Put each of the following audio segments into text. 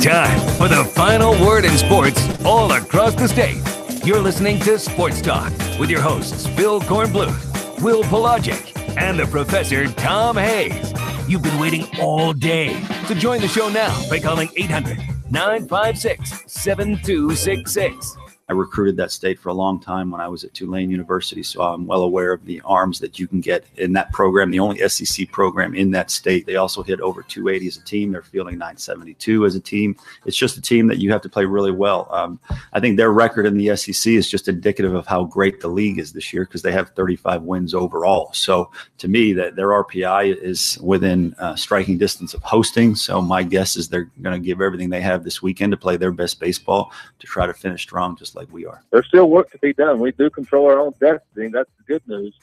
time for the final word in sports all across the state. You're listening to Sports Talk with your hosts, Phil Kornbluth, Will Pelagic, and the Professor Tom Hayes. You've been waiting all day, so join the show now by calling 800-956-7266. I recruited that state for a long time when I was at Tulane University, so I'm well aware of the arms that you can get in that program, the only SEC program in that state. They also hit over 280 as a team. They're fielding 972 as a team. It's just a team that you have to play really well. I think their record in the SEC is just indicative of how great the league is this year because they have 35 wins overall. So to me, that their RPI is within striking distance of hosting. So my guess is they're going to give everything they have this weekend to play their best baseball to try to finish strong, just like we are. There's still work to be done. We do control our own destiny. That's the good news.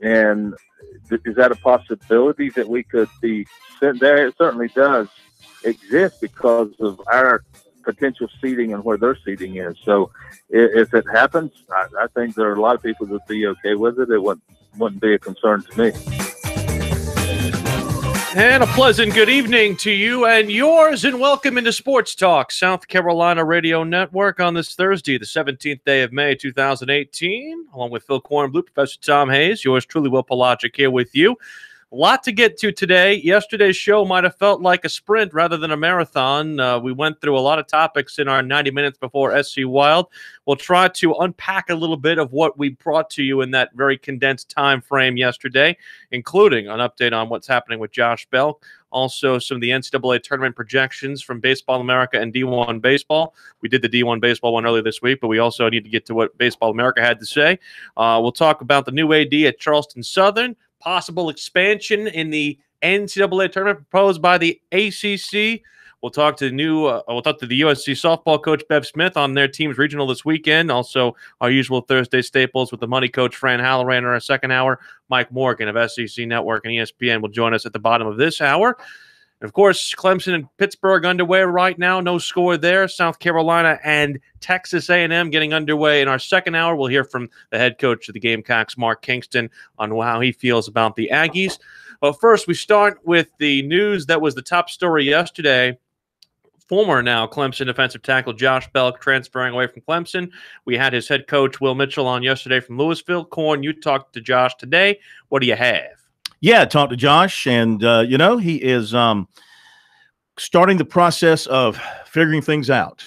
And is that a possibility that we could be sent there? It certainly does exist because of our potential seeding and where their seeding is. So if it happens, I think there are a lot of people that would be okay with it. It wouldn't be a concern to me. And a pleasant good evening to you and yours, and welcome into Sports Talk, South Carolina Radio Network on this Thursday, the 17th day of May, 2018, along with Phil Kornblue, Professor Tom Hayes, yours truly, Will Pelagic, here with you. A lot to get to today. Yesterday's show might have felt like a sprint rather than a marathon. We went through a lot of topics in our 90 minutes before SC Wild. We'll try to unpack a little bit of what we brought to you in that very condensed time frame yesterday, including an update on what's happening with Josh Bell, also some of the NCAA tournament projections from Baseball America and D1 Baseball. We did the D1 Baseball one earlier this week, but we also need to get to what Baseball America had to say. We'll talk about the new AD at Charleston Southern, possible expansion in the NCAA tournament proposed by the ACC. We'll talk to the USC softball coach Bev Smith on their team's regional this weekend. Also, our usual Thursday staples with the money coach Fran Halloran in our second hour. Mike Morgan of SEC Network and ESPN will join us at the bottom of this hour. And of course, Clemson and Pittsburgh underway right now. No score there. South Carolina and Texas A&M getting underway in our second hour. We'll hear from the head coach of the Gamecocks, Mark Kingston, on how he feels about the Aggies. But first, we start with the news that was the top story yesterday. Former now Clemson defensive tackle Josh Bell transferring away from Clemson. We had his head coach, Will Mitchell, on yesterday from Louisville. Corn, you talked to Josh today. What do you have? Yeah, talked to Josh, and, he is starting the process of figuring things out.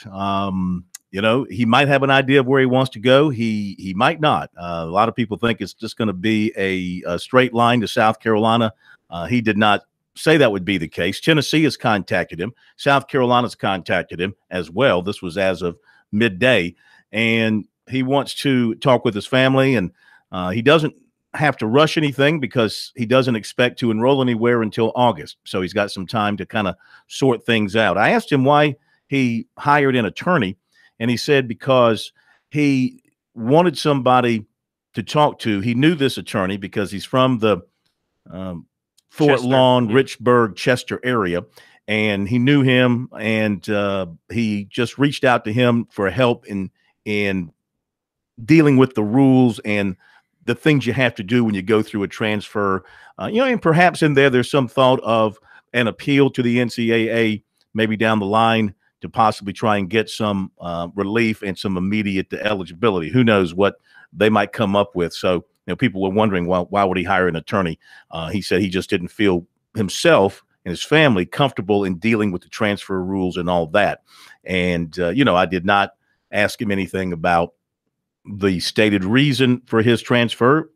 He might have an idea of where he wants to go. He might not. A lot of people think it's just going to be a straight line to South Carolina. He did not say that would be the case. Tennessee has contacted him. South Carolina's contacted him as well. This was as of midday, and he wants to talk with his family, and he doesn't have to rush anything because he doesn't expect to enroll anywhere until August. So he's got some time to kind of sort things out. I asked him why he hired an attorney, and he said because he wanted somebody to talk to. He knew this attorney because he's from the Fort Lawn, Richburg, Chester area, and he knew him, and he just reached out to him for help in dealing with the rules and the things you have to do when you go through a transfer, and perhaps in there's some thought of an appeal to the NCAA maybe down the line to possibly try and get some relief and some immediate eligibility. Who knows what they might come up with. So, people were wondering, why would he hire an attorney? He said he just didn't feel himself and his family comfortable in dealing with the transfer rules and all that. And, I did not ask him anything about the stated reason for his transfer.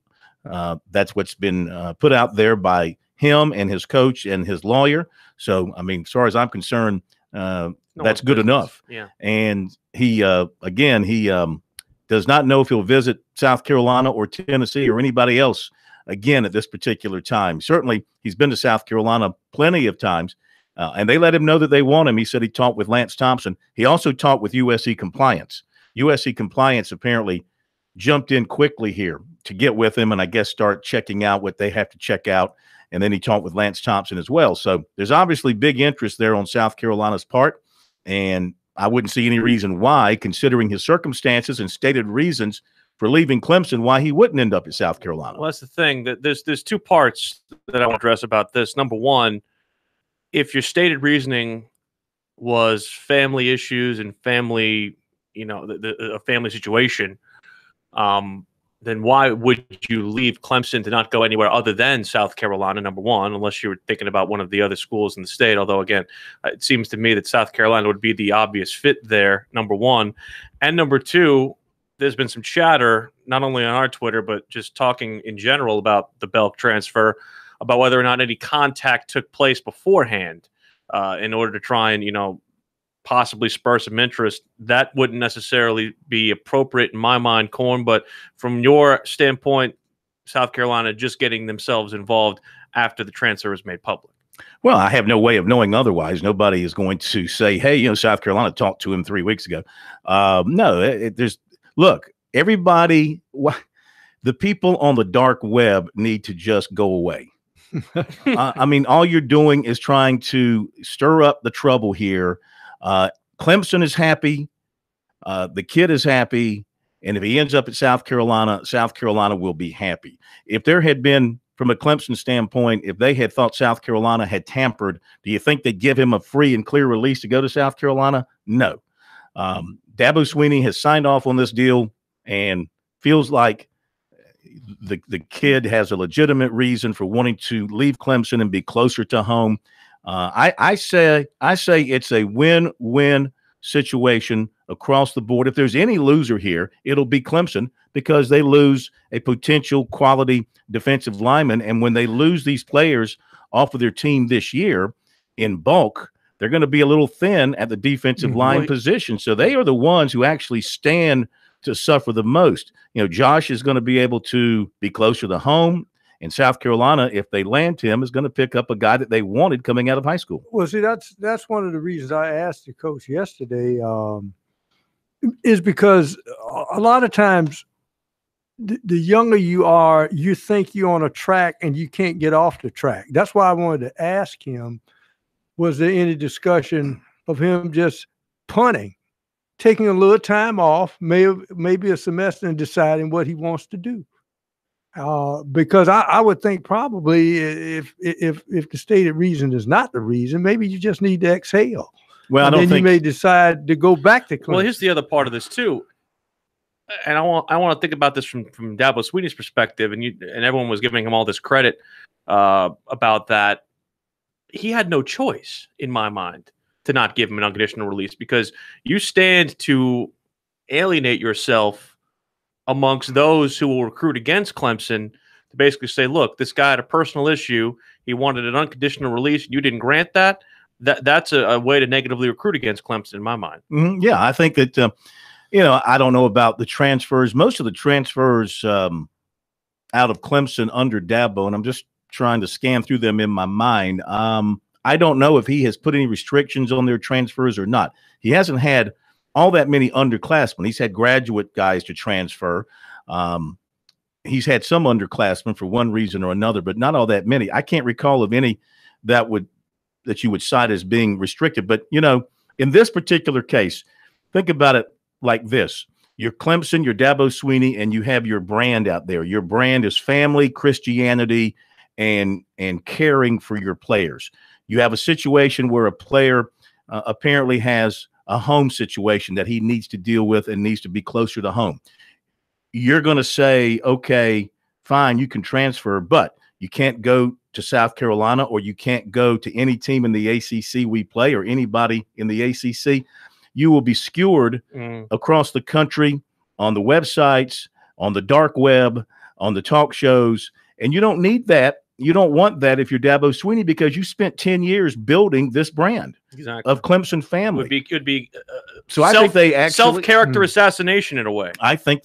That's what's been put out there by him and his coach and his lawyer. So, as far as I'm concerned, that's good enough. Yeah. And he does not know if he'll visit South Carolina or Tennessee or anybody else again at this particular time. Certainly, he's been to South Carolina plenty of times, and they let him know that they want him. He said he talked with Lance Thompson. He also talked with USC Compliance. USC Compliance apparently jumped in quickly here to get with him and I guess start checking out what they have to check out. And then he talked with Lance Thompson as well. So there's obviously big interest there on South Carolina's part. And I wouldn't see any reason why, considering his circumstances and stated reasons for leaving Clemson, why he wouldn't end up at South Carolina. Well, that's the thing. That there's two parts that I want to address about this. Number one, if your stated reasoning was family issues and family, a family situation, then why would you leave Clemson to not go anywhere other than South Carolina, number one, unless you were thinking about one of the other schools in the state? Although, again, it seems to me that South Carolina would be the obvious fit there, number one. And number two, there's been some chatter, not only on our Twitter, but just talking in general about the Belk transfer, about whether or not any contact took place beforehand in order to try and, possibly spur some interest. That wouldn't necessarily be appropriate in my mind, Corn, but from your standpoint, South Carolina just getting themselves involved after the transfer was made public. Well, I have no way of knowing otherwise. Nobody is going to say, hey, South Carolina talked to him 3 weeks ago. Look, everybody, the people on the dark web need to just go away. All you're doing is trying to stir up the trouble here. Clemson is happy. The kid is happy. And if he ends up at South Carolina will be happy. If there had been from a Clemson standpoint, if they had thought South Carolina had tampered, do you think they'd give him a free and clear release to go to South Carolina? No. Dabo Swinney has signed off on this deal and feels like the kid has a legitimate reason for wanting to leave Clemson and be closer to home. I say it's a win-win situation across the board. If there's any loser here, it'll be Clemson, because they lose a potential quality defensive lineman. And when they lose these players off of their team this year in bulk, they're going to be a little thin at the defensive line position. So they are the ones who actually stand to suffer the most. You know, Josh is going to be able to be closer to home. And South Carolina, if they land him, is going to pick up a guy that they wanted coming out of high school. Well, see, that's one of the reasons I asked the coach yesterday, is because a lot of times the younger you are, you think you're on a track and you can't get off the track. That's why I wanted to ask him, was there any discussion of him just punting, taking a little time off, maybe a semester, and deciding what he wants to do? Because I would think probably if the stated reason is not the reason, maybe you just need to exhale. Well, and then you may decide to go back to Clemson. Well, here's the other part of this too, and I want to think about this from Dabo Swinney's perspective, and everyone was giving him all this credit about that. He had no choice, in my mind, to not give him an unconditional release, because you stand to alienate yourself amongst those who will recruit against Clemson to basically say, look, this guy had a personal issue. He wanted an unconditional release. You didn't grant that. That's a way to negatively recruit against Clemson, in my mind. Yeah, I think that, I don't know about the transfers. Most of the transfers out of Clemson under Dabo, and I'm just trying to scan through them in my mind. I don't know if he has put any restrictions on their transfers or not. He hasn't had all that many underclassmen. He's had graduate guys to transfer. He's had some underclassmen for one reason or another, but not all that many. I can't recall of any that you would cite as being restricted. But, in this particular case, think about it like this. You're Clemson, you're Dabo Swinney, and you have your brand out there. Your brand is family, Christianity, and caring for your players. You have a situation where a player apparently has a home situation that he needs to deal with and needs to be closer to home. You're going to say, okay, fine, you can transfer, but you can't go to South Carolina, or you can't go to any team in the ACC we play, or anybody in the ACC. You will be skewered across the country, on the websites, on the dark web, on the talk shows, and you don't need that. You don't want that if you're Dabo Swinney, because you spent 10 years building this brand of Clemson family. Could be so I think they actually self-character assassination in a way. I think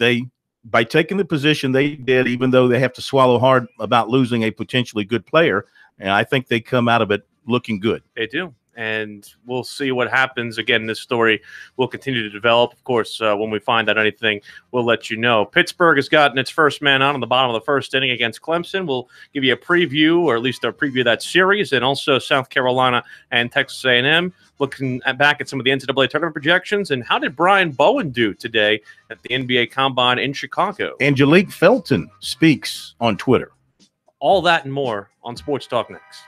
by taking the position they did, even though they have to swallow hard about losing a potentially good player, and I think they come out of it looking good. They do. And we'll see what happens. Again, this story will continue to develop. Of course, when we find out anything, we'll let you know. Pittsburgh has gotten its first man out on the bottom of the first inning against Clemson. We'll give you a preview, or at least a preview of that series, and also South Carolina and Texas A&M. Looking back at some of the NCAA tournament projections, and how did Brian Bowen do today at the NBA Combine in Chicago? Angelique Felton speaks on Twitter. All that and more on Sports Talk next.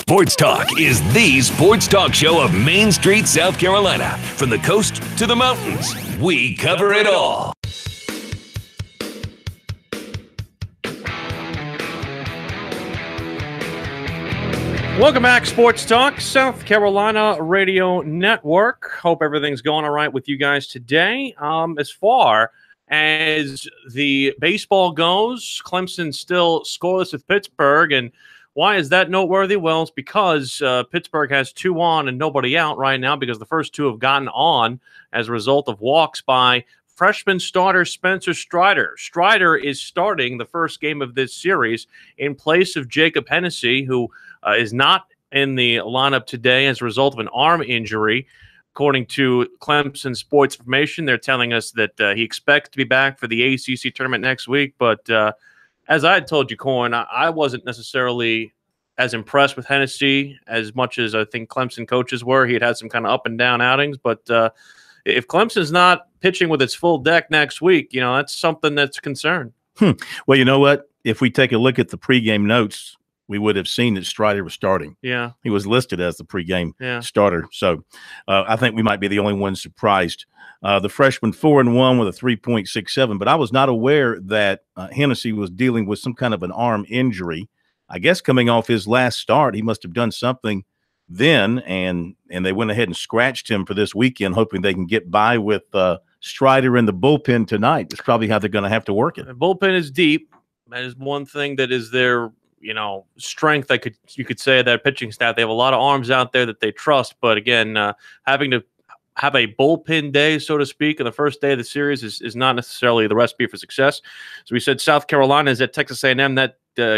Sports Talk is the sports talk show of Main Street, South Carolina. From the coast to the mountains, we cover it all. Welcome back, Sports Talk, South Carolina Radio Network. Hope everything's going all right with you guys today. As far as the baseball goes, Clemson still scoreless with Pittsburgh. And why is that noteworthy? Well, it's because Pittsburgh has 2 on and nobody out right now because the first 2 have gotten on as a result of walks by freshman starter Spencer Strider. Strider is starting the first game of this series in place of Jacob Hennessy, who is not in the lineup today as a result of an arm injury. According to Clemson Sports Information, they're telling us that he expects to be back for the ACC tournament next week. But as I had told you, Corn, I wasn't necessarily as impressed with Hennessy as much as I think Clemson coaches were. He had some kind of up and down outings. But if Clemson's not pitching with its full deck next week, that's something that's a concern. Well, you know what? If we take a look at the pregame notes, we would have seen that Strider was starting. Yeah. He was listed as the pregame starter. So I think we might be the only ones surprised. The freshman 4-1 with a 3.67, but I was not aware that Hennessy was dealing with some kind of an arm injury. I guess coming off his last start, he must have done something then, and they went ahead and scratched him for this weekend, hoping they can get by with Strider in the bullpen tonight. That's probably how they're going to have to work it. The bullpen is deep. That is one thing that is their strength. You could say that pitching staff, they have a lot of arms out there that they trust. But again, having to have a bullpen day, so to speak, on the first day of the series is not necessarily the recipe for success. So we said South Carolina is at Texas A&M. That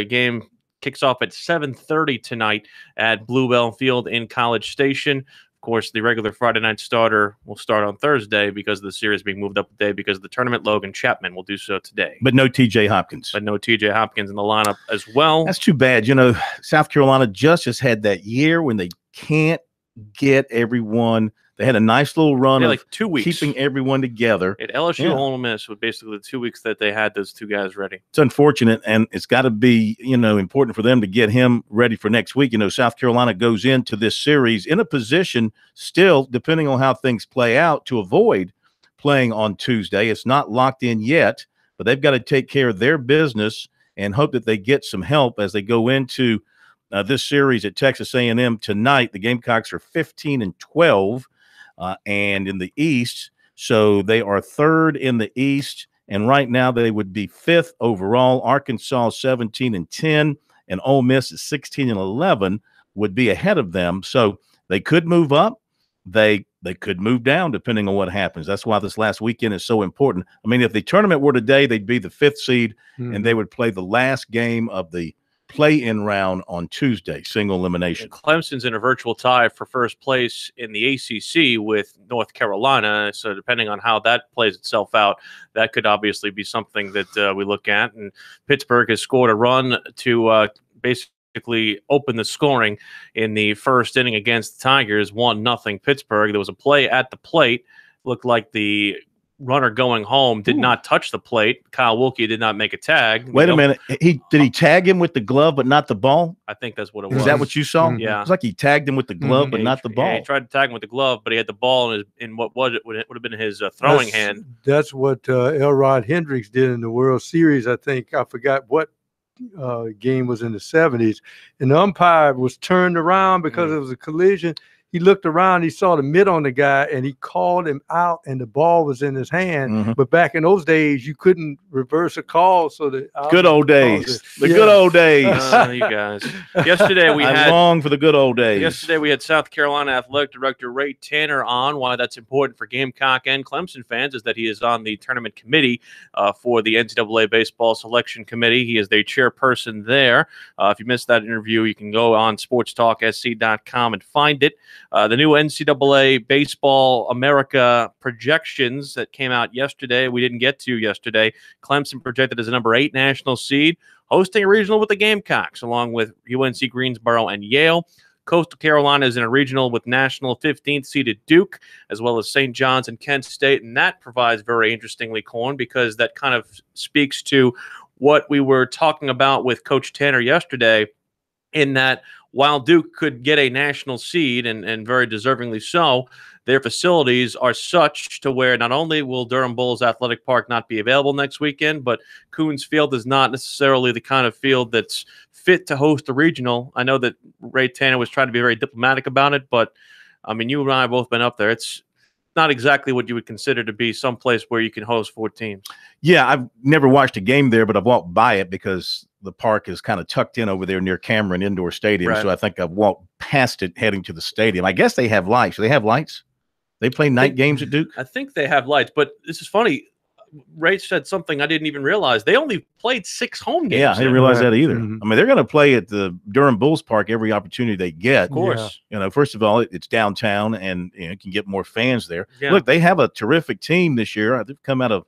game kicks off at 7:30 tonight at Bluebell Field in College Station. Of course, the regular Friday night starter will start on Thursday because of the series being moved up a day because of the tournament. Logan Chapman will do so today. But no T.J. Hopkins. But no T.J. Hopkins in the lineup as well. That's too bad. South Carolina just has had that year when they can't get everyone. They had a nice little run of like 2 weeks keeping everyone together. At LSU, Ole Miss was basically the 2 weeks that they had those 2 guys ready. It's unfortunate, and it's got to be, important for them to get him ready for next week. South Carolina goes into this series in a position still, depending on how things play out, to avoid playing on Tuesday. It's not locked in yet, but they've got to take care of their business and hope that they get some help as they go into this series at Texas A&M tonight. The Gamecocks are 15-12. And in the East, so they are 3rd in the East, and right now they would be 5th overall. Arkansas 17-10, and Ole Miss is 16-11 would be ahead of them. So they could move up, they could move down depending on what happens. That's why this last weekend is so important. I mean, if the tournament were today, they'd be the 5th seed, and they would play the last game of the play-in round on Tuesday, single elimination. And Clemson's in a virtual tie for first place in the ACC with North Carolina. So depending on how that plays itself out, that could obviously be something that we look at. And Pittsburgh has scored a run to basically open the scoring in the first inning against the Tigers, 1-0 Pittsburgh. There was a play at the plate. Looked like the runner going home did not touch the plate. Kyle Wilkie did not make a tag. Wait a minute. Did he tag him with the glove but not the ball? I think that's what it was. Is that what you saw? Yeah. It's like he tagged him with the glove but not the ball. Yeah, he tried to tag him with the glove, but he had the ball in what would have been his throwing hand. That's what Elrod Hendricks did in the World Series. I think I forgot what game was in the 70s. And the umpire was turned around because it was a collision. He looked around, he saw the mitt on the guy, and he called him out, and the ball was in his hand. But back in those days, you couldn't reverse a call. So the good old days. The good old days. You guys. Yesterday we I long for the good old days. Yesterday we had South Carolina Athletic Director Ray Tanner on. Why that's important for Gamecock and Clemson fans is that he is on the tournament committee for the NCAA Baseball Selection Committee. He is the chairperson there. If you missed that interview, you can go on SportsTalkSC.com and find it. The new NCAA Baseball America projections that came out yesterday, we didn't get to yesterday. Clemson projected as a number 8 national seed, hosting a regional with the Gamecocks, along with UNC Greensboro and Yale. Coastal Carolina is in a regional with national 15th seeded Duke, as well as St. John's and Kent State. And that provides very interestingly, Corn, because that kind of speaks to what we were talking about with Coach Tanner yesterday, in that while Duke could get a national seed, and very deservingly so, their facilities are such to where not only will Durham Bulls Athletic Park not be available next weekend, but Coons Field is not necessarily the kind of field that's fit to host a regional. I know that Ray Tanner was trying to be very diplomatic about it, but I mean, you and I have both been up there. It's not exactly what you would consider to be someplace where you can host 4 teams. Yeah, I've never watched a game there, but I've walked by it because the park is kind of tucked in over there near Cameron Indoor Stadium. Right. So I think I've walked past it heading to the stadium. I guess they have lights. Do they have lights? They play night games at Duke? I think they have lights, but this is funny. Ray said something I didn't even realize. They only played 6 home games. Yeah, I didn't realize that either. Mhm. I mean, they're going to play at the Durham Bulls Park every opportunity they get. Of course. You know, first of all, it's downtown and you can get more fans there. Yeah. Look, they have a terrific team this year. They've come out of,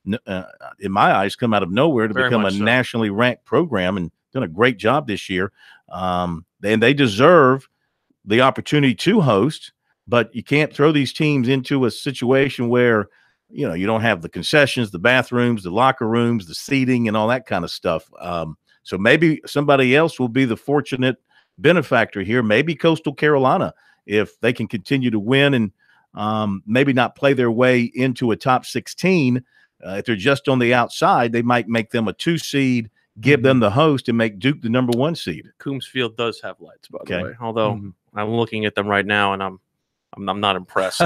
in my eyes, come out of nowhere to Very become a much so. nationally ranked program and done a great job this year. And they deserve the opportunity to host, but you can't throw these teams into a situation where, you know, you don't have the concessions, the bathrooms, the locker rooms, the seating, and all that kind of stuff. So maybe somebody else will be the fortunate benefactor here. Maybe Coastal Carolina, if they can continue to win and maybe not play their way into a top 16. If they're just on the outside, they might make them a 2 seed, give them the host, and make Duke the number 1 seed. Coombs Field does have lights, by the Okay. way. Although I'm looking at them right now, and I'm not impressed.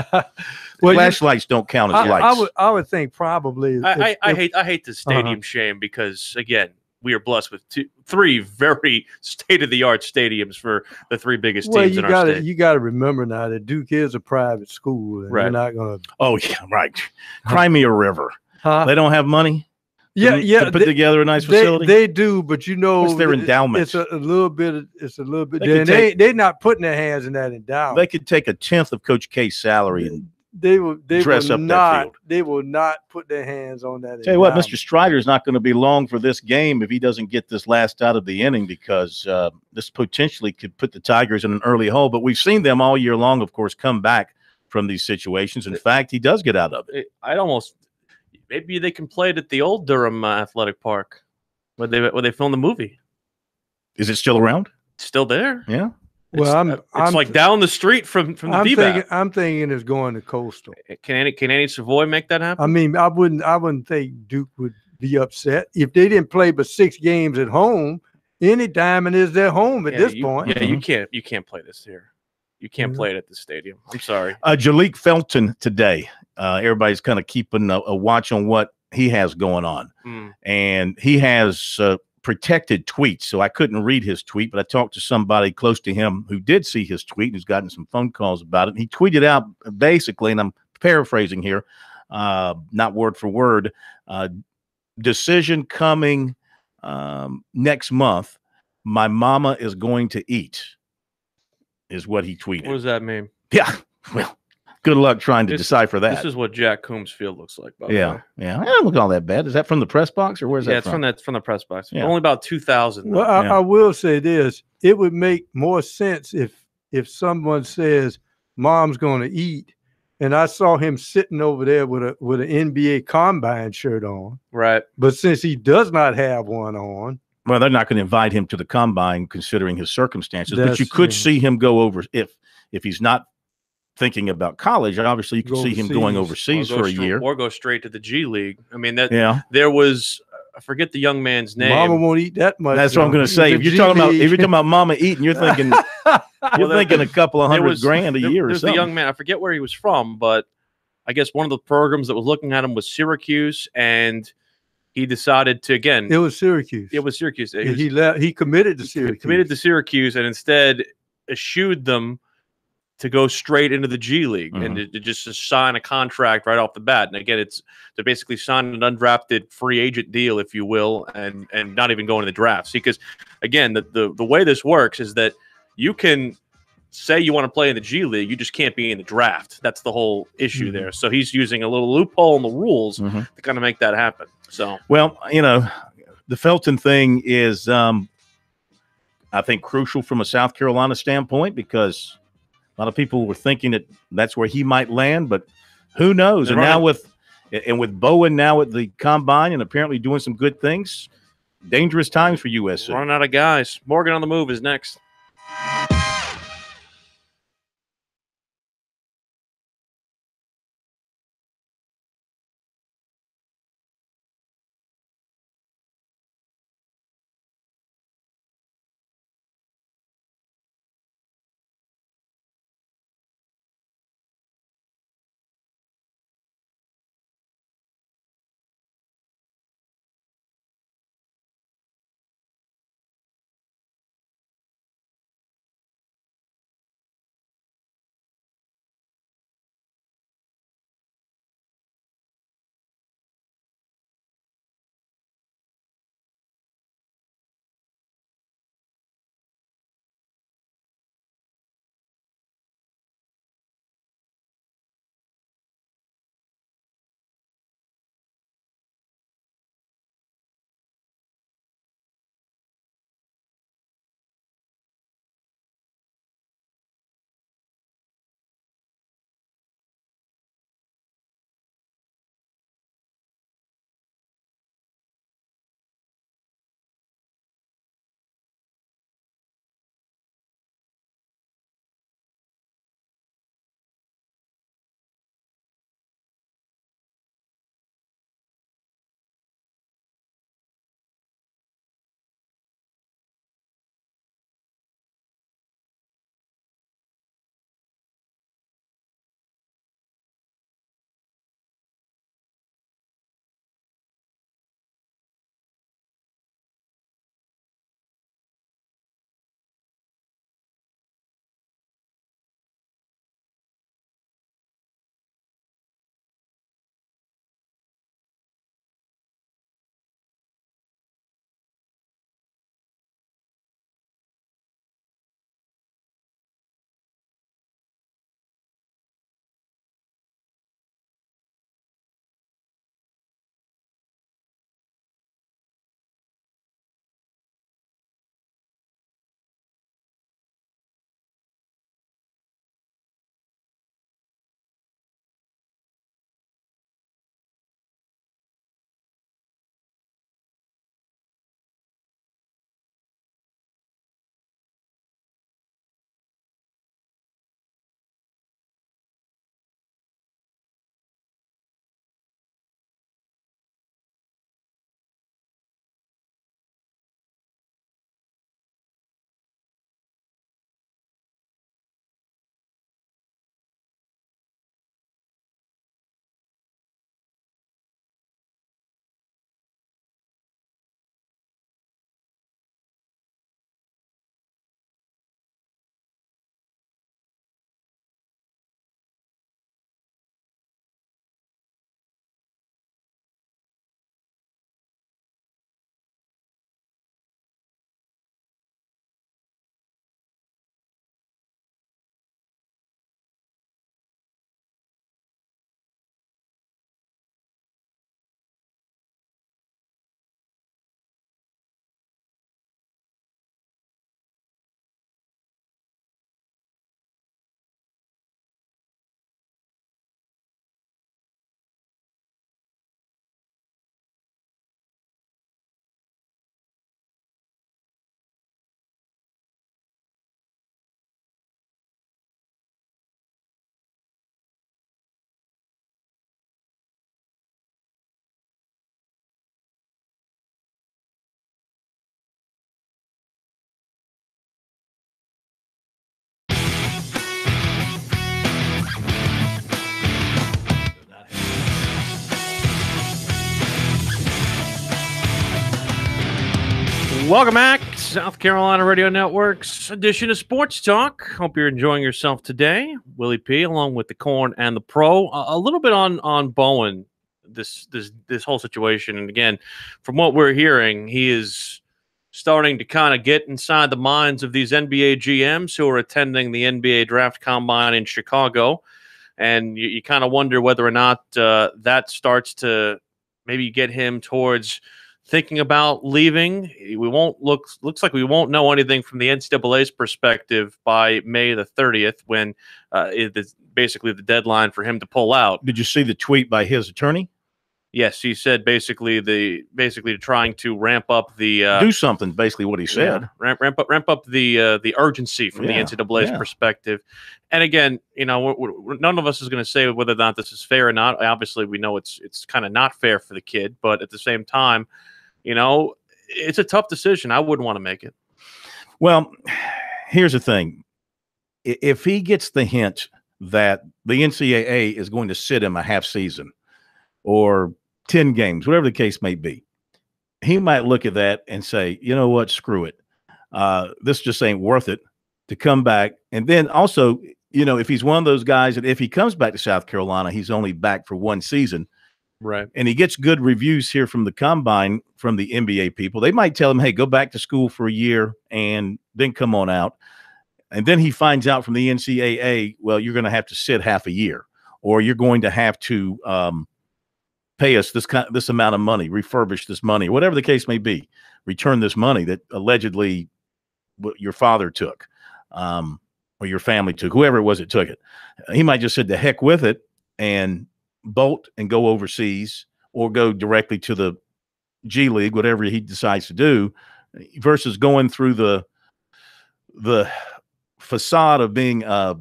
Well, Flashlights don't count as lights. I would think probably. I hate the stadium shame because, again, we are blessed with 3 very state-of-the-art stadiums for the 3 biggest teams in our state. You got to remember now that Duke is a private school, and Right. you're not going to. Oh, yeah, right. Crimea River. Huh? They don't have money Yeah, to put together a nice facility? They do, but you know, What's their endowment? It's a little bit. It's a little bit. They could They're not putting their hands in that endowment. They could take a 10th of Coach K's salary and They will dress up that not. field. They will not put their hands on that. tell you what, endowment. Mr. Strider's not going to be long for this game if he doesn't get this last out of the inning, because this potentially could put the Tigers in an early hole. But we've seen them all year long, of course, come back from these situations. In fact, he does get out of it. Maybe they can play it at the old Durham Athletic Park where they filmed the movie. Is it still around? It's still there. Yeah. Well, It's like down the street from the DBAT. I'm thinking it's going to Coastal. Can Annie Savoy make that happen? I mean, I wouldn't think Duke would be upset if they didn't play but 6 games at home. Any diamond is their home at this point. Yeah, you can't play this here. You can't play it at the stadium. I'm sorry. Jalik Felton today. Everybody's kind of keeping a watch on what he has going on. And he has protected tweets. So I couldn't read his tweet, but I talked to somebody close to him who did see his tweet and who's gotten some phone calls about it. And he tweeted out basically, and I'm paraphrasing here, not word for word, decision coming next month. My mama is going to eat, is what he tweeted. What does that mean? Yeah. Well, good luck trying to decipher that. This is what Jack Coombs Field looks like, by the way. Yeah. It doesn't look all that bad. Is that from the press box or where's that from? It's from the press box. Yeah. Only about 2,000. Well, I will say this: it would make more sense if someone says, "Mom's going to eat," and I saw him sitting over there with an NBA Combine shirt on. Right. But since he does not have one on, Well, they're not going to invite him to the Combine considering his circumstances, but you could That's- see him go over if he's not thinking about college. Obviously, you could see him going overseas for a year. Or go straight to the G League. I mean, there was, I forget the young man's name. Mama won't eat that much. That's what I'm going to say. If you're talking about Mama eating, you're thinking thinking a couple of $100,000 a year or something. The young man, I forget where he was from, but I guess one of the programs that was looking at him was Syracuse, and he decided to, again, It was Syracuse. It was Syracuse. He left. He committed to Syracuse. Committed to Syracuse, and instead eschewed them to go straight into the G League and to just sign a contract right off the bat. And again, it's to basically sign an undrafted free agent deal, if you will, and not even go into the draft. See, because again, the way this works is that you can say you want to play in the G League, you just can't be in the draft. That's the whole issue there. So he's using a little loophole in the rules to kind of make that happen. So, well, the Felton thing is, I think, crucial from a South Carolina standpoint, because a lot of people were thinking that that's where he might land, but who knows? And now with Bowen now at the Combine and apparently doing some good things, dangerous times for USC. Running out of guys. Morgan on the Move is next. Welcome back, South Carolina Radio Network's edition of Sports Talk. Hope you're enjoying yourself today. Willie P, along with the Corn and the Pro. A little bit on Bowen, this whole situation. And again, from what we're hearing, he is starting to kind of get inside the minds of these NBA GMs who are attending the NBA Draft Combine in Chicago. And you kind of wonder whether or not that starts to maybe get him towards thinking about leaving. Looks like we won't know anything from the NCAA's perspective by May the 30th, when it is basically the deadline for him to pull out. Did you see the tweet by his attorney? Yes, he said basically trying to ramp up the do something. Basically, what he said. Yeah, ramp up the urgency from the NCAA's perspective. And again, none of us is going to say whether or not this is fair or not. Obviously, we know it's kind of not fair for the kid, but at the same time, it's a tough decision. I wouldn't want to make it. Well, here's the thing: if he gets the hint that the NCAA is going to sit him a half season or 10 games, whatever the case may be, he might look at that and say, you know what, screw it. This just ain't worth it to come back. And then also, if he's one of those guys that if he comes back to South Carolina, he's only back for one season. Right. And he gets good reviews here from the combine, from the NBA people. They might tell him, hey, go back to school for a year and then come on out. And then he finds out from the NCAA, well, you're going to have to sit half a year, or you're going to have to pay us this amount of money, refurbish this money, whatever the case may be, return this money that allegedly your father took, or your family took, whoever it was that took it. He might just said the heck with it and bolt and go overseas, or go directly to the G League, whatever he decides to do, versus going through the facade of being a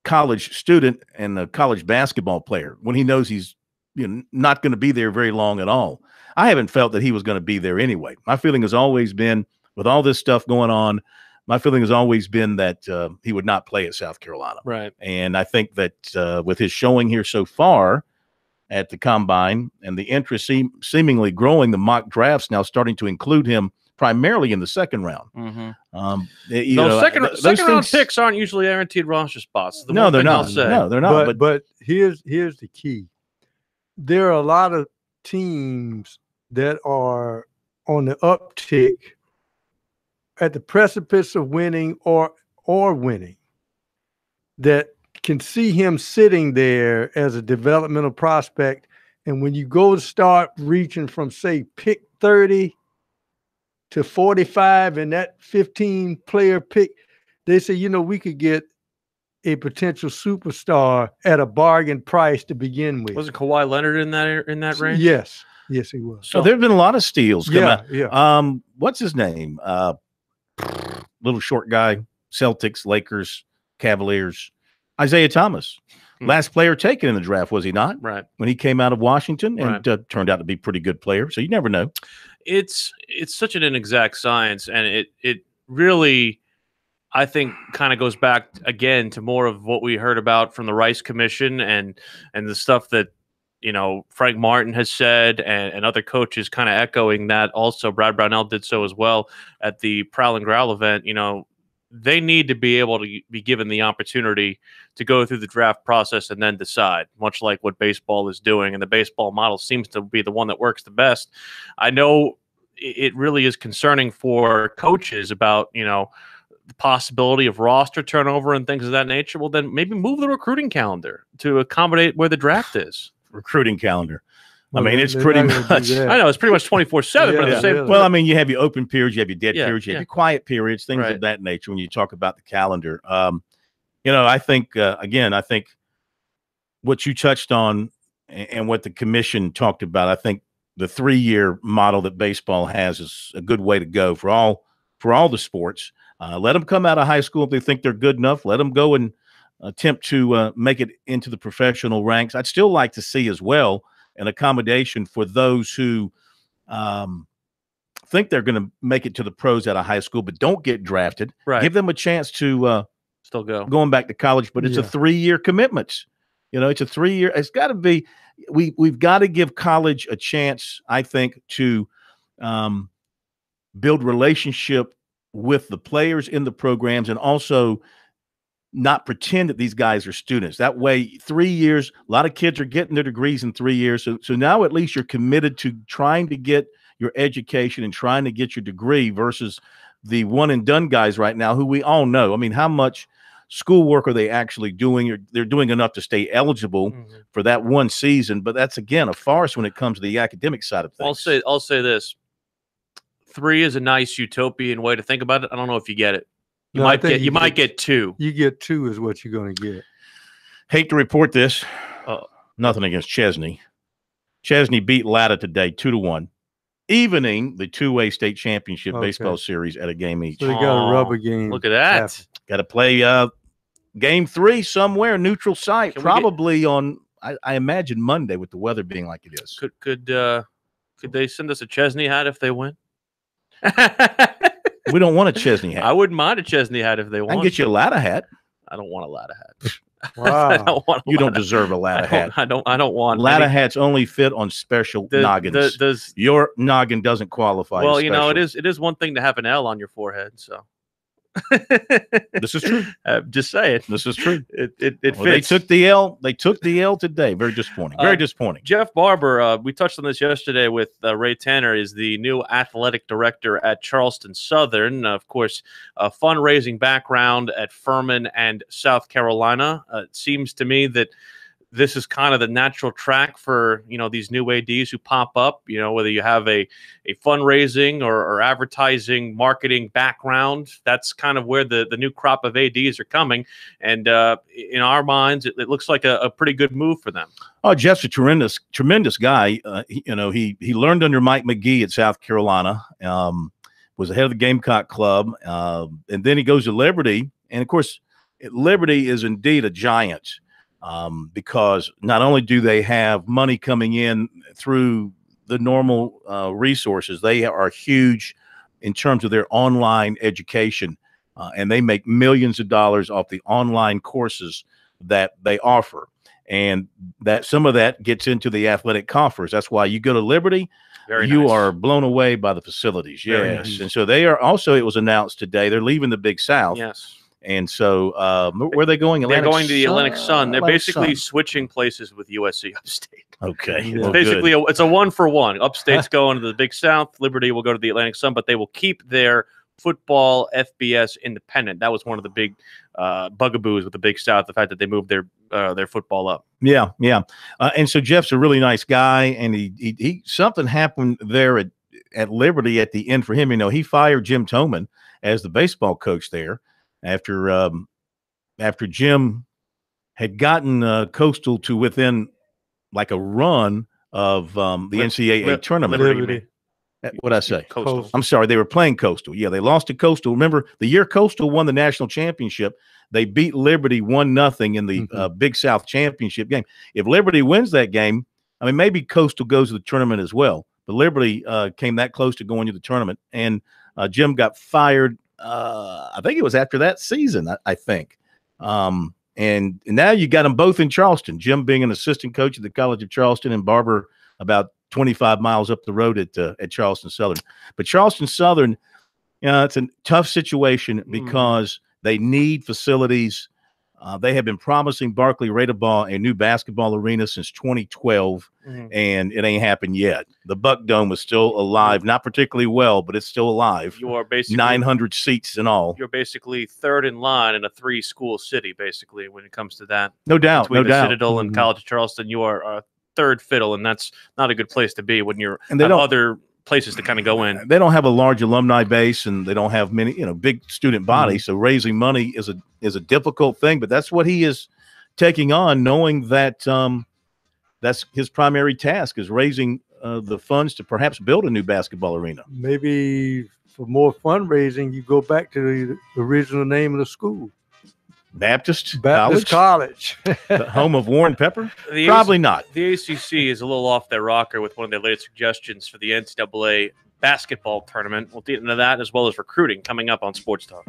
college student and a college basketball player when he knows he's not going to be there very long at all. I haven't felt that he was going to be there anyway. My feeling has always been, with all this stuff going on, my feeling has always been that he would not play at South Carolina. Right. And I think that with his showing here so far at the Combine, and the interest seemingly growing, the mock drafts now starting to include him primarily in the second round. Mm-hmm. Second round picks aren't usually guaranteed roster spots. No, they're not. No, they're not. But here's the key. There are a lot of teams that are on the uptick, at the precipice of winning or winning, that can see him sitting there as a developmental prospect. And when you go to start reaching from, say, pick 30 to 45 and that 15-player pick, they say, we could get a potential superstar at a bargain price to begin with. Wasn't Kawhi Leonard in that range? Yes, he was. So there have been a lot of steals. Yeah. What's his name? Little short guy, Celtics, Lakers, Cavaliers, Isaiah Thomas. Last player taken in the draft, was he not? Right. When he came out of Washington, and turned out to be a pretty good player. So you never know. It's such an inexact science, and it really, I think, kind of goes back again to more of what we heard about from the Rice Commission and the stuff that Frank Martin has said, and other coaches kind of echoing that. Also, Brad Brownell did so as well at the Prowl and Growl event. They need to be able to be given the opportunity to go through the draft process and then decide, much like what baseball is doing. And the baseball model seems to be the one that works the best. I know it really is concerning for coaches about, the possibility of roster turnover and things of that nature. Well, then maybe move the recruiting calendar to accommodate where the draft is. Recruiting calendar. Well, I mean, it's pretty much. I know it's pretty much 24/7, but at the same. Really. Well, I mean, you have your open periods, you have your dead periods, you have your quiet periods, things of that nature. When you talk about the calendar, I think I think what you touched on and what the commission talked about, I think the 3-year model that baseball has is a good way to go for all the sports. Let them come out of high school if they think they're good enough. Let them go and attempt to make it into the professional ranks. I'd still like to see as well an accommodation for those who think they're going to make it to the pros out of high school but don't get drafted. Right. Give them a chance to still going back to college, but it's a 3-year commitment. It's a 3-year. It's got to be. We've got to give college a chance, I think, to build relationship with the players in the programs, and also not pretend that these guys are students. That way, 3 years, a lot of kids are getting their degrees in 3 years. So now at least you're committed to trying to get your education and trying to get your degree versus the one and done guys right now who we all know. I mean, how much schoolwork are they actually doing? They're doing enough to stay eligible for that one season, but that's, again, a farce when it comes to the academic side of things. I'll say this. 3 is a nice utopian way to think about it. I don't know if you get it. You might get 2. You get 2 is what you're going to get. Hate to report this. Nothing against Chesney. Chesney beat Latta today 2-1, evening the two-way state championship baseball series at a game each. So they got a rubber game. Look at that. Got to play game 3 somewhere, neutral site, probably on, I imagine, Monday with the weather being like it is. Could they send us a Chesney hat if they win? We don't want a Chesney hat. I wouldn't mind a Chesney hat if they won. I can get you a Latta hat. I don't want a Latta hat. Wow. You don't deserve a Latta hat. I don't want Latta hats only fit on special noggins. Your noggin doesn't qualify. Well, you know, it is one thing to have an L on your forehead, so. This is true. Just say it. This is true. It fits. They took the L. They took the L today. Very disappointing. Very disappointing. Jeff Barber, we touched on this yesterday with Ray Tanner, is the new athletic director at Charleston Southern. Of course, a fundraising background at Furman and South Carolina. It seems to me that this is kind of the natural track for, you know, these new ADs who pop up, you know, whether you have a fundraising or advertising marketing background. That's kind of where the new crop of ADs are coming. And in our minds, it looks like a pretty good move for them. Oh, Jeff's a tremendous guy. He learned under Mike McGee at South Carolina, was the head of the Gamecock Club. And then he goes to Liberty. And of course, Liberty is indeed a giant. Because not only do they have money coming in through the normal resources, they are huge in terms of their online education, and they make millions of dollars off the online courses that they offer. And that some of that gets into the athletic coffers. That's why you go to Liberty, you are blown away by the facilities. Yes. Nice. And so they are also, it was announced today, they're leaving the Big South. Yes. And so where are they going? They're going to the Atlantic Sun. They're basically switching places with USC Upstate. Okay. It's basically it's a 1-for-1. Upstate's going to the Big South. Liberty will go to the Atlantic Sun, but they will keep their football FBS independent. That was one of the big bugaboos with the Big South, the fact that they moved their football up. Yeah. And so Jeff's a really nice guy, and he something happened there at Liberty at the end for him. You know, he fired Jim Toman as the baseball coach there. After Jim had gotten Coastal to within like a run of the NCAA tournament. Liberty. What'd I say? Coastal. I'm sorry. They were playing Coastal. Yeah, they lost to Coastal. Remember, the year Coastal won the national championship, they beat Liberty 1-0 in the Big South championship game. If Liberty wins that game, I mean, maybe Coastal goes to the tournament as well. But Liberty came that close to going to the tournament, and Jim got fired. I think it was after that season, I think. And now you got them both in Charleston, Jim being an assistant coach at the College of Charleston and Barber about 25 miles up the road at Charleston Southern. But Charleston Southern, it's a tough situation because they need facilities. They have been promising Barclay Radeball a new basketball arena since 2012, and it ain't happened yet. The Buck Dome is still alive, not particularly well, but it's still alive. You are basically 900 seats in all. You're basically third in line in a 3-school city, basically, when it comes to that. No doubt. Between the Citadel and College of Charleston, you are third fiddle, and that's not a good place to be when you're other places to kind of go in. They don't have a large alumni base, and they don't have many, big student body. So raising money is a difficult thing, but that's what he is taking on, knowing that that's his primary task, is raising the funds to perhaps build a new basketball arena. Maybe for more fundraising, you go back to the original name of the school. Baptist College. The home of Warren Pepper? Probably not. The ACC is a little off their rocker with one of their latest suggestions for the NCAA basketball tournament. We'll get into that as well as recruiting coming up on Sports Talk.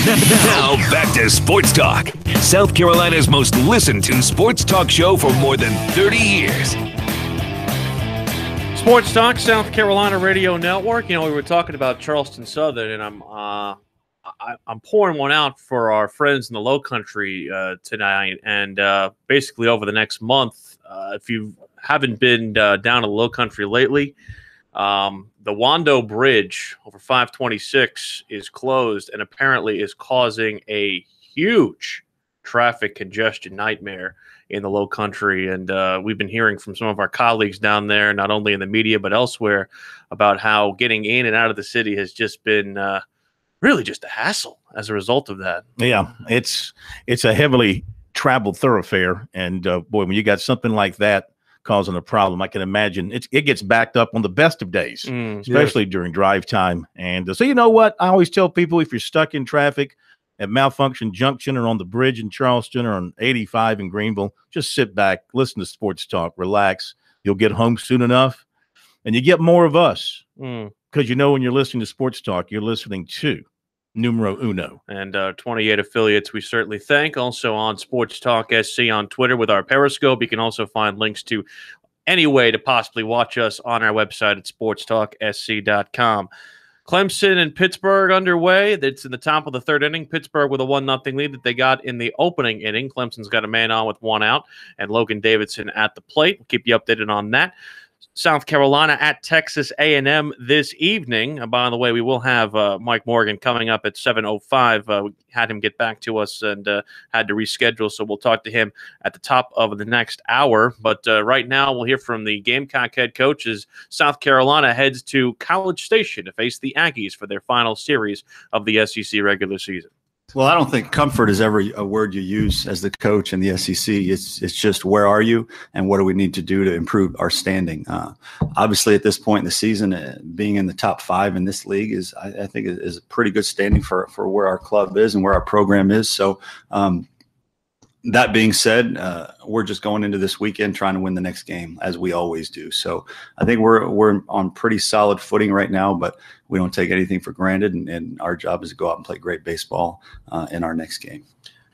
Now back to Sports Talk, South Carolina's most listened to sports talk show for more than 30 years. Sports Talk, South Carolina Radio Network. You know, we were talking about Charleston Southern, and I'm pouring one out for our friends in the Low Country tonight, and basically over the next month. If you haven't been down to the Low Country lately, the Wando Bridge over 526 is closed and apparently is causing a huge traffic congestion nightmare in the Low Country. And we've been hearing from some of our colleagues down there, not only in the media but elsewhere, about how getting in and out of the city has just been really just a hassle as a result of that. Yeah, it's a heavily traveled thoroughfare. And boy, when you got something like that causing a problem, I can imagine it gets backed up on the best of days, especially during drive time. And so, you know what? I always tell people, if you're stuck in traffic at Malfunction Junction or on the bridge in Charleston or on 85 in Greenville, just sit back, listen to Sports Talk, relax. You'll get home soon enough, and you get more of us because, you know, when you're listening to Sports Talk, you're listening to numero uno. And 28 affiliates we certainly thank. Also on Sports Talk SC on Twitter with our Periscope. You can also find links to any way to possibly watch us on our website at sportstalksc.com. Clemson and Pittsburgh underway. It's in the top of the third inning. Pittsburgh with a 1-0 lead that they got in the opening inning. Clemson's got a man on with one out, and Logan Davidson at the plate. We'll keep you updated on that. South Carolina at Texas A&M this evening. By the way, we will have Mike Morgan coming up at 7:05. We had him get back to us and had to reschedule, so we'll talk to him at the top of the next hour. But right now, we'll hear from the Gamecock head coach as South Carolina heads to College Station to face the Aggies for their final series of the SEC regular season. Well, I don't think comfort is ever a word you use as the coach in the SEC. It's just, where are you and what do we need to do to improve our standing? Obviously, at this point in the season, being in the top 5 in this league is, I think, is a pretty good standing for where our club is and where our program is. So, that being said, we're just going into this weekend trying to win the next game, as we always do. So I think we're on pretty solid footing right now, but we don't take anything for granted, and our job is to go out and play great baseball in our next game.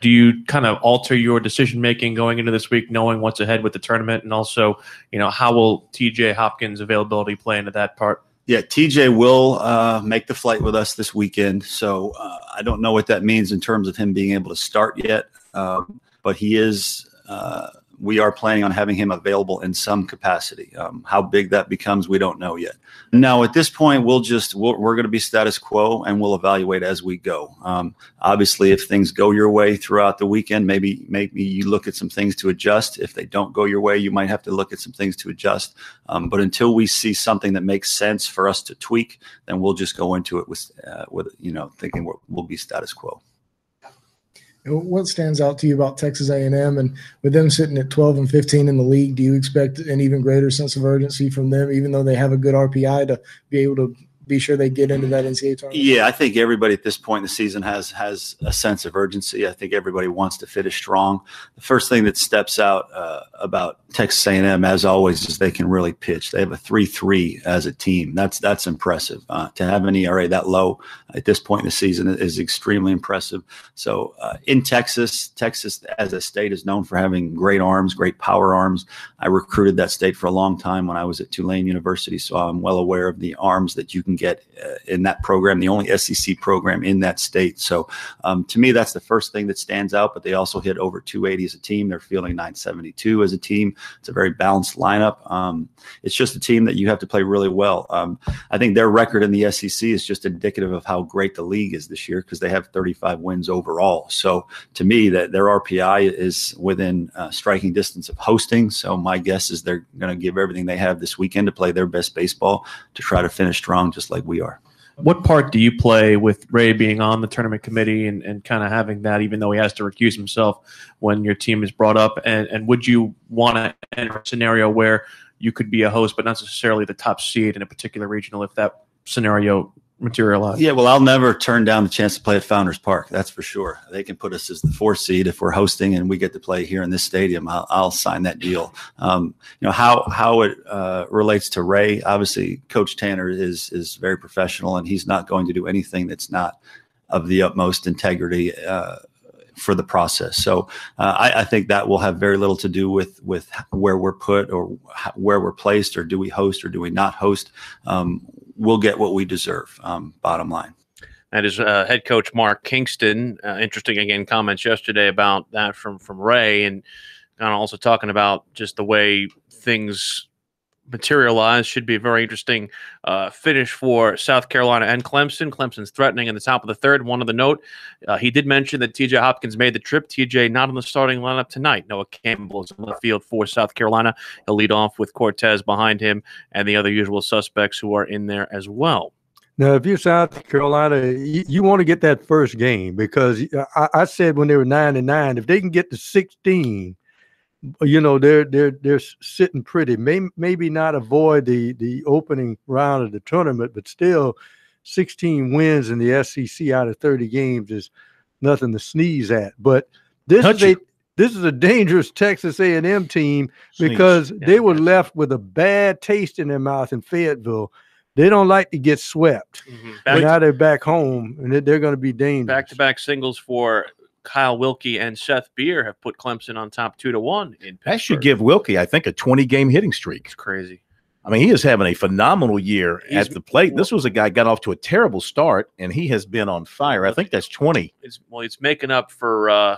Do you kind of alter your decision-making going into this week, knowing what's ahead with the tournament? And also, you know, how will TJ Hopkins' availability play into that part? Yeah, TJ will make the flight with us this weekend. So I don't know what that means in terms of him being able to start yet. But he is, we are planning on having him available in some capacity. How big that becomes, we don't know yet. Now, at this point, we're going to be status quo, and we'll evaluate as we go. Obviously, if things go your way throughout the weekend, maybe you look at some things to adjust. If they don't go your way, you might have to look at some things to adjust. But until we see something that makes sense for us to tweak, then we'll just go into it with thinking we'll be status quo. What stands out to you about Texas A&M, and with them sitting at 12 and 15 in the league, do you expect an even greater sense of urgency from them, even though they have a good RPI, to be able to be sure they get into that NCAA tournament? Yeah, I think everybody at this point in the season has a sense of urgency. I think everybody wants to finish strong. The first thing that steps out about Texas A&M, as always, is they can really pitch. They have a 3.3 as a team. That's impressive. To have an ERA that low at this point in the season is extremely impressive. So in Texas as a state is known for having great arms, great power arms. I recruited that state for a long time when I was at Tulane University, so I'm well aware of the arms that you can get in that program, the only SEC program in that state. So to me, that's the first thing that stands out, but they also hit over 280 as a team. They're fielding 972 as a team. It's a very balanced lineup. It's just a team that you have to play really well. I think their record in the SEC is just indicative of how great the league is this year, because they have 35 wins overall. So to me, that their RPI is within striking distance of hosting. So my guess is they're going to give everything they have this weekend to play their best baseball to try to finish strong, just like we are. What part do you play with Ray being on the tournament committee and kind of having that, even though he has to recuse himself when your team is brought up? And would you want to enter a scenario where you could be a host, but not necessarily the top seed in a particular regional, if that scenario materialized? Yeah, well, I'll never turn down the chance to play at Founders Park. That's for sure. They can put us as the 4th seed if we're hosting and we get to play here in this stadium. I'll sign that deal. How it relates to Ray. Obviously, Coach Tanner is very professional, and he's not going to do anything that's not of the utmost integrity for the process. So I think that will have very little to do with where we're put or where we're placed, or do we host or do we not host. We'll get what we deserve, bottom line. That is head coach Mark Kingston. Interesting, again, comments yesterday about that from Ray, and kind of also talking about just the way things materialize. Should be a very interesting finish for South Carolina and Clemson. Clemson's threatening in the top of the third. One of the note, he did mention that TJ Hopkins made the trip. TJ not in the starting lineup tonight. Noah Campbell is in the field for South Carolina. He'll lead off with Cortez behind him and the other usual suspects who are in there as well. Now, if you're South Carolina, you want to get that first game, because I said when they were 9-9, if they can get to 16, they're sitting pretty. Maybe not avoid the opening round of the tournament, but still 16 wins in the SEC out of 30 games is nothing to sneeze at. But this is a dangerous Texas A&M team, because they were left with a bad taste in their mouth in Fayetteville. They don't like to get swept. But now they're back home, and they're going to be dangerous. Back-to-back singles for Kyle Wilkie and Seth Beer have put Clemson on top 2-1 in Pittsburgh. That should give Wilkie, I think, a 20-game hitting streak. It's crazy. I mean, he is having a phenomenal year at the plate. This was a guy got off to a terrible start, and he has been on fire. I think that's 20. It's making up for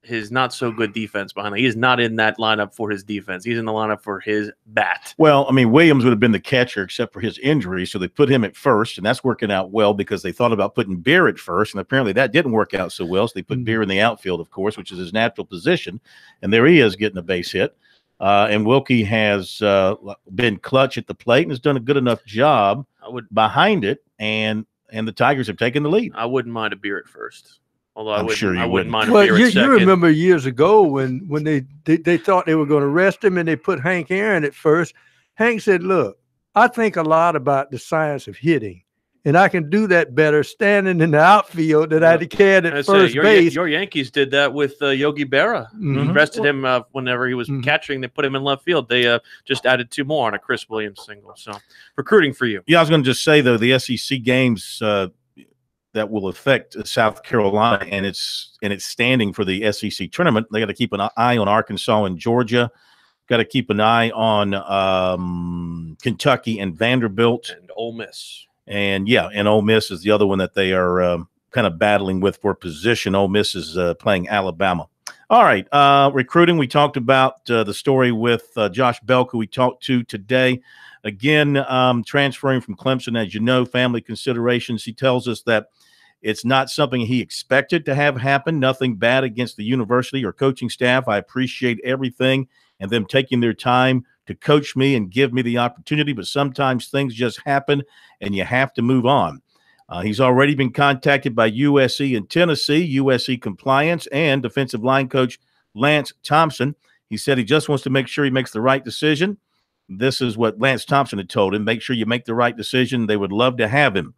his not-so-good defense behind him. He is not in that lineup for his defense. He's in the lineup for his bat. Well, I mean, Williams would have been the catcher except for his injury, so they put him at first, and that's working out well because they thought about putting Beer at first, and apparently that didn't work out so well, so they put Beer in the outfield, of course, which is his natural position, and there he is getting a base hit. And Wilkie has been clutch at the plate and has done a good enough job behind it, and the Tigers have taken the lead. I wouldn't mind a Beer at first. Although I'm sure you wouldn't mind a Well, beer at second. you remember years ago when they thought they were going to rest him, and they put Hank Aaron at first. Hank said, look, I think a lot about the science of hitting, and I can do that better standing in the outfield than I can at first base. Your Yankees did that with Yogi Berra. Rested him whenever he was catching. They put him in left field. They just added 2 more on a Chris Williams single. So recruiting for you. Yeah, I was going to just say, though, the SEC games that will affect South Carolina and its standing for the SEC tournament. They got to keep an eye on Arkansas and Georgia. Got to keep an eye on Kentucky and Vanderbilt and Ole Miss. And Ole Miss is the other one that they are kind of battling with for position. Ole Miss is playing Alabama. All right, recruiting. We talked about the story with Josh Belk, who we talked to today. Again, transferring from Clemson, as you know, family considerations. He tells us that it's not something he expected to have happen. Nothing bad against the university or coaching staff. I appreciate everything and them taking their time to coach me and give me the opportunity, but sometimes things just happen and you have to move on. He's already been contacted by USC and Tennessee, USC compliance, and defensive line coach Lance Thompson. He said he just wants to make sure he makes the right decision. This is what Lance Thompson had told him. Make sure you make the right decision. They would love to have him.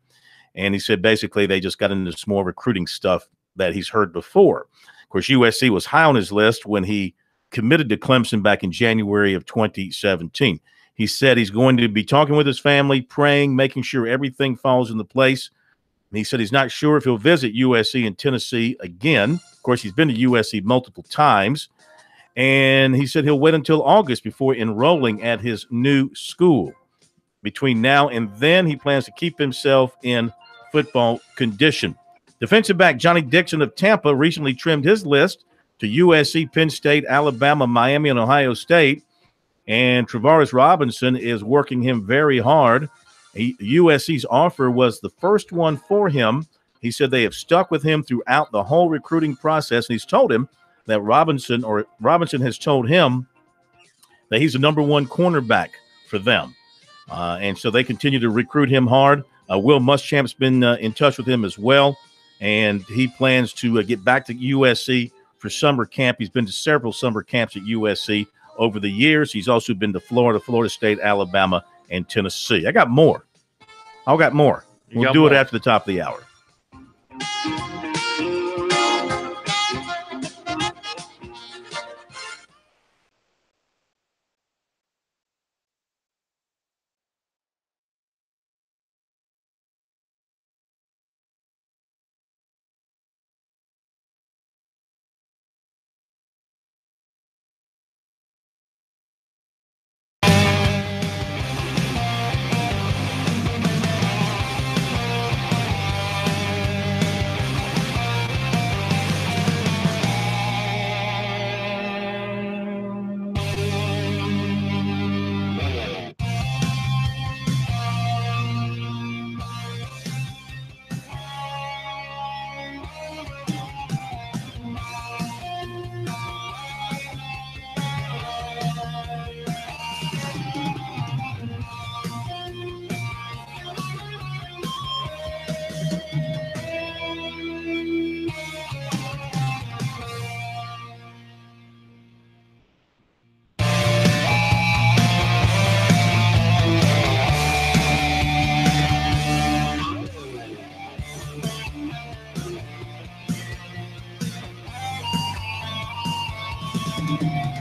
And he said basically they just got into some more recruiting stuff that he's heard before. Of course, USC was high on his list when he committed to Clemson back in January of 2017. He said he's going to be talking with his family, praying, making sure everything falls into place. And he said he's not sure if he'll visit USC and Tennessee again. Of course, he's been to USC multiple times. And he said he'll wait until August before enrolling at his new school. Between now and then, he plans to keep himself in football condition. Defensive back Johnny Dixon of Tampa recently trimmed his list to USC, Penn State, Alabama, Miami, and Ohio State. And Travaris Robinson is working him very hard. USC's offer was the first one for him. He said they have stuck with him throughout the whole recruiting process. And he's told him that Robinson has told him that he's the number one cornerback for them. And so they continue to recruit him hard. Will Muschamp's been in touch with him as well, and he plans to get back to USC for summer camp. He's been to several summer camps at USC over the years. He's also been to Florida, Florida State, Alabama, and Tennessee. I got more. We'll do it after the top of the hour. you.